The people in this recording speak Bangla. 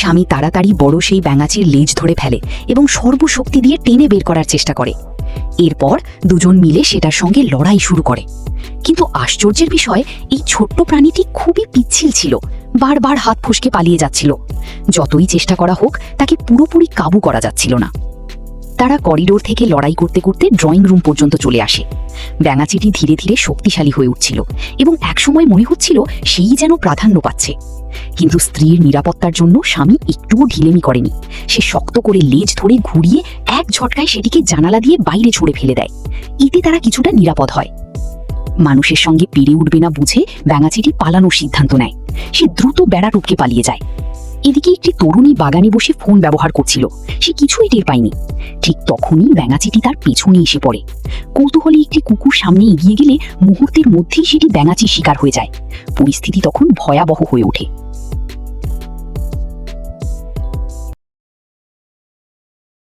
স্বামী তাড়াতাড়ি বড় সেই ব্যাঙাচির লেজ ধরে ফেলে এবং সর্বশক্তি দিয়ে টেনে বের করার চেষ্টা করে। এরপর দুজন মিলে সেটার সঙ্গে লড়াই শুরু করে। কিন্তু আশ্চর্যের বিষয়, এই ছোট্ট প্রাণীটি খুবই পিচ্ছিল ছিল, বারবার হাত ফসকে পালিয়ে যাচ্ছিল। যতই চেষ্টা করা হোক তাকে পুরোপুরি কাবু করা যাচ্ছিল না। তারা করিডোর থেকে লড়াই করতে করতে ড্রয়িং রুম পর্যন্ত চলে আসে। ব্যাঙাচিটি ধীরে ধীরে শক্তিশালী হয়ে উঠছিল এবং একসময় মনে হচ্ছিল সেই যেন প্রাধান্য পাচ্ছে। কিন্তু স্ত্রীর নিরাপত্তার জন্য স্বামী একটুও ঢিলেমি করেনি। সে শক্ত করে লেজ ধরে ঘুরিয়ে এক ঝটকায় সেটিকে জানালা দিয়ে বাইরে ছুঁড়ে ফেলে দেয়। এতে তারা কিছুটা নিরাপদ হয়। মানুষের সঙ্গে পেরে উঠবে না বুঝে ব্যাঙাচিটি পালানোর সিদ্ধান্ত নেয়। সে দ্রুত বেড়া টপকে পালিয়ে যায়। এদিকে একটি তরুণী বাগানে বসে ফোন ব্যবহার করছিল। সে কিছুই টের পায়নি। ঠিক তখনই ব্যাঙাচিটি তার পেছনে এসে পড়ে। কৌতূহলী একটি কুকুর সামনে এগিয়ে গেলে মুহূর্তের মধ্যেই সেটি ব্যাঙাচির শিকার হয়ে যায়। পরিস্থিতি তখন ভয়াবহ হয়ে ওঠে।